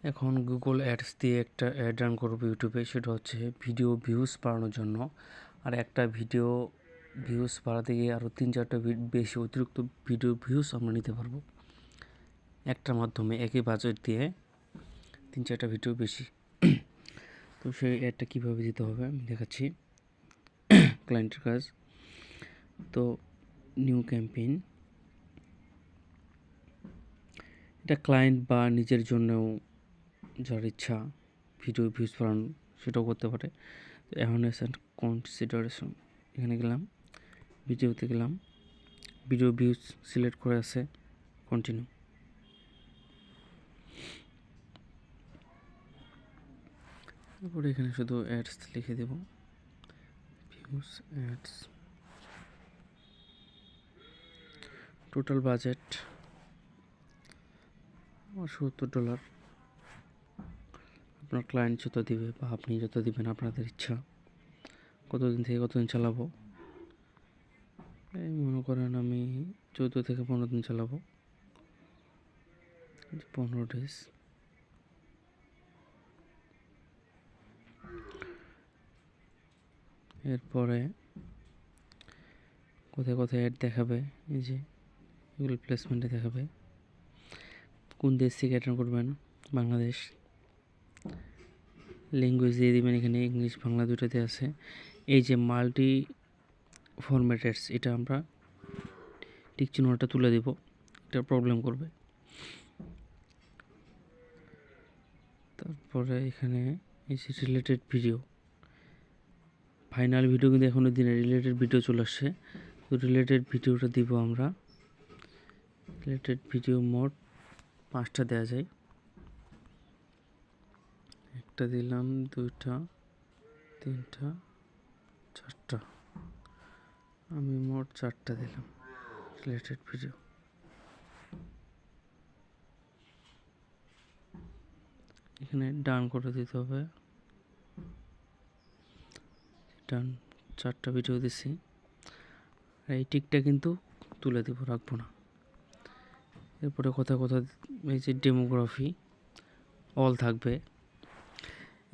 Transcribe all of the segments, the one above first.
এখন Google ads দিয়ে একটা অ্যাড রান করবো ইউটিউবে, সেটা হচ্ছে ভিডিও ভিউজ বাড়ানোর জন্য। আর একটা ভিডিও ভিউজ বাড়াতে গিয়ে আরও 3-4টা বেশি অতিরিক্ত ভিডিও ভিউজ আমরা নিতে পারবো একটার মাধ্যমে, একই বাজেট দিয়ে 3-4টা ভিডিও বেশি। তো সেই অ্যাডটা কীভাবে দিতে হবে আমি দেখাচ্ছি। ক্লায়েন্টের কাজ, তো নিউ ক্যাম্পেইন, এটা ক্লায়েন্ট বা নিজের জন্যও যার ইচ্ছা ভিডিও ভিউজ বাড়ানো সেটাও করতে পারে। অ্যাওয়ারনেস অ্যান্ড কনসিডারেশন, এখানে গেলাম, ভিডিওতে গেলাম, ভিডিও ভিউজ সিলেক্ট করে আছে, কন্টিনিউ। তারপরে এখানে শুধু অ্যাডস লিখে দেব, ভিউজ অ্যাডস, টোটাল বাজেট $70। আপনার ক্লায়েন্ট যত দিবে বা আপনি যত দিবেন আপনাদের ইচ্ছা, কতদিন থেকে কতদিন চালাবো, এই মনে করেন আমি 14 থেকে 15 দিন চালাবো, 15 ডেজ। এরপরে কোথায় কোথায় অ্যাড দেখাবে, এই যে গুগল প্লেসমেন্টে দেখাবে। কোন দেশ থেকে অ্যাড করবেন, বাংলাদেশ। ল্যাঙ্গুয়েজ দিয়ে দিবেন, এখানে ইংলিশ বাংলা দুটোতে আছে। এই যে মাল্টি ফরম্যাটেডস, এটা আমরা টিক চিহ্নটা তুলে দেব, এটা প্রবলেম করবে। তারপরে এখানে এই যে রিলেটেড ভিডিও, ফাইনাল ভিডিও কিন্তু এখনো দিনে রিলেটেড ভিডিও চলে আসছে, তো রিলেটেড ভিডিওটা দিব আমরা। রিলেটেড ভিডিও মোড 5টা দেওয়া যায়, একটা দিলাম, 2টা, 3টা, 4টা, আমি মোট 4টা দিলাম রিলেটেড ভিডিও। এখানে ডান করে দিতে হবে, ডান, 4টা ভিডিও দিছি। আর এই টিকটা কিন্তু তুলে দেবো, রাখবো না। এরপরে কথা এই যে ডেমোগ্রাফি অল থাকবে।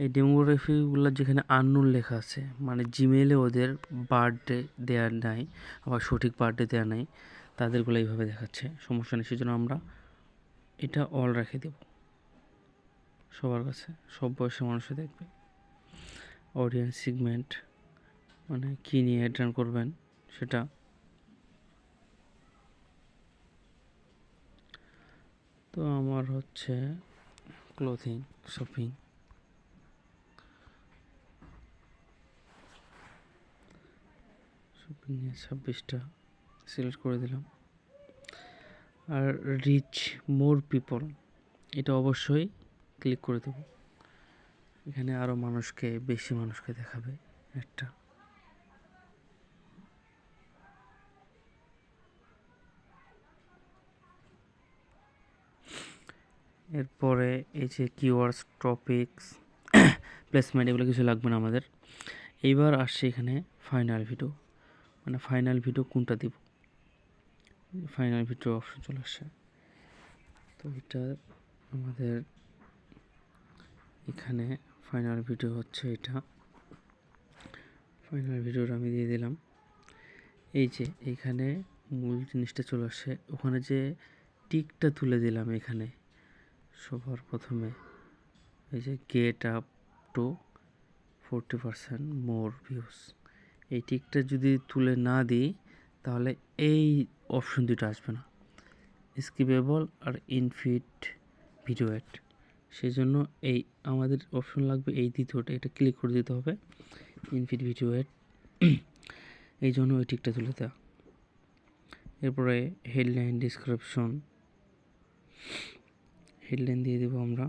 এই ডেমোগ্রাফিগুলো যেখানে আননোন লেখা আছে, মানে জিমেইলে ওদের বার্থডে দেওয়া নাই, আবার সঠিক বার্থডে দেওয়া নাই, তাদেরগুলো এইভাবে দেখাচ্ছে, সমস্যা নেই। সেজন্য আমরা এটা অল রেখে দেব, সবার কাছে, সব বয়সের মানুষে দেখবে। অডিয়েন্স সেগমেন্ট, মানে কী নিয়ে অ্যাড রান করবেন সেটা। তো আমার হচ্ছে ক্লোথিং, শপিং, নিয়ে 26টা সিলেক্ট করে দিলাম। আর রিচ মোর পিপল, এটা অবশ্যই ক্লিক করে দেব, এখানে আরও বেশি মানুষকে দেখাবে একটা। এরপরে এই যে কিওয়ার্ডস, টপিকস, প্লেসমেন্ট, এগুলো কিছু লাগবে না আমাদের। এইবার আসছে এখানে ফাইনাল ভিডিও, মানে ফাইনাল ভিডিও কোনটা দিব, ফাইনাল ভিডিও অপশন চলে আসছে। তো এটা আমাদের এখানে ফাইনাল ভিডিও হচ্ছে এটা, ফাইনাল ভিডিওটা আমি দিয়ে দিলাম। এই যে এইখানে মূল জিনিসটা চলে আসছে, ওখানে যে টিকটা তুলে দিলাম এখানে সবার প্রথমে, এই যে get up to 40% more views, এই টিকটা যদি তুলে না দিই তাহলে এই অপশন দুটো আসবে না, স্কিপেবল আর ইনফিট ভিডিও অ্যাড। সেই জন্য এই আমাদের অপশন লাগবে এই দ্বিতীয়টা, এটা ক্লিক করে দিতে হবে, ইনফিট ভিডিও অ্যাড, এই জন্য ওই টিকটা তুলে দেওয়া। এরপরে হেডলাইন, ডিসক্রিপশন, হেডলাইন দিয়ে দেবো আমরা।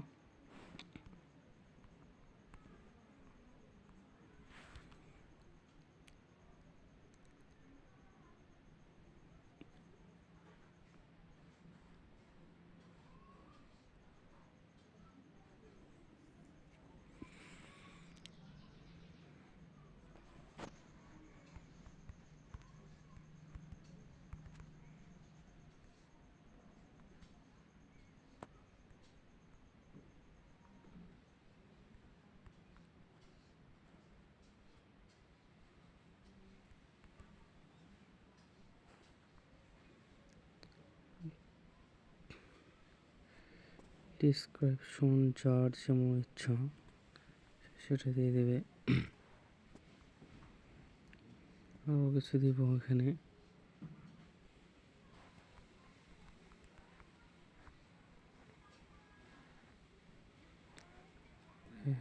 ডিসক্রিপশন যার যেমন ইচ্ছা সেটা দিয়ে দেবে। আরও কিছু দিব এখানে।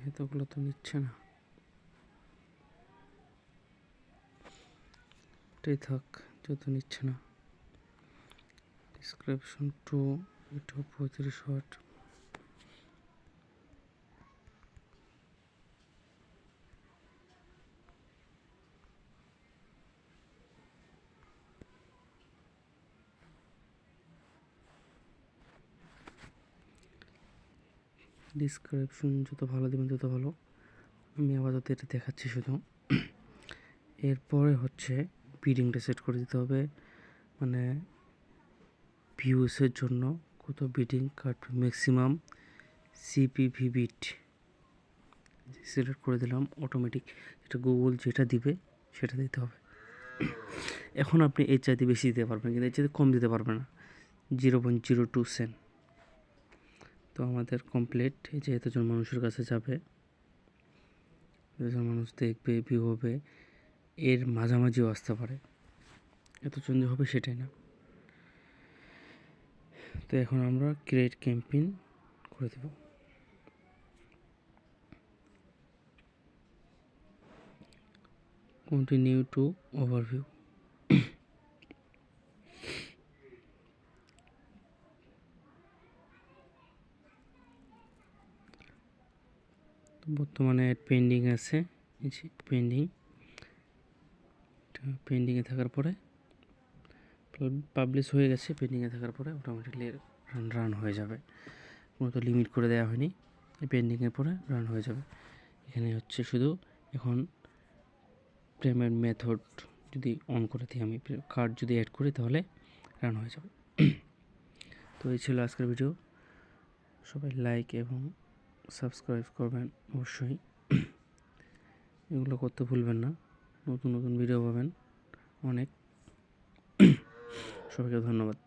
এতগুলো তো নিচ্ছে না, এটাই থাক, যত নিচ্ছে না। ডিসক্রিপশন 2, এটা 35 ওয়াট। ডিসক্রিপশন যত ভালো দেবেন তত ভালো। আমি আপাতত এটা দেখাচ্ছি শুধু। এরপরে হচ্ছে বিডিংটা সেট করে দিতে হবে, মানে ভিউসের জন্য কত বিডিং কাটবে, ম্যাক্সিমাম সিপিভি বিট সিলেক্ট করে দিলাম। অটোমেটিক এটা গুগল যেটা দিবে সেটা দিতে হবে। এখন আপনি এর চাইতে বেশি দিতে পারবেন, কিন্তু এর চাইতে কম দিতে পারবেন না। 0.02 সেন্ট। তো আমাদের কমপ্লিট। এই যে এতজন মানুষের কাছে যাবে, এতজন মানুষ দেখবে, ভিউ হবে, এর মাঝামাঝিও আসতে পারে, এতজন যে হবে সেটাই না। তো এখন আমরা ক্রিয়েট ক্যাম্পেইন করে দেব। Continue to overview. বর্তমানে পেন্ডিং আছে, পেন্ডিংয়ে থাকার পরে পাবলিশ হয়ে গেছে। পেন্ডিংয়ে থাকার পরে অটোমেটিকলি রান হয়ে যাবে, কোনো তো লিমিট করে দেওয়া হয়নি। পেন্ডিংয়ের পরে রান হয়ে যাবে। এখানে হচ্ছে শুধু এখন পেমেন্ট মেথড যদি অন করে দিই, আমি কার্ড যদি অ্যাড করি তাহলে রান হয়ে যাবে। তো এই ছিল আজকের ভিডিও। সবাই লাইক এবং সাবস্ক্রাইব করবেন অবশ্যই, এগুলো করতে ভুলবেন না। নতুন নতুন ভিডিও পাবেন অনেক। সবাইকে ধন্যবাদ।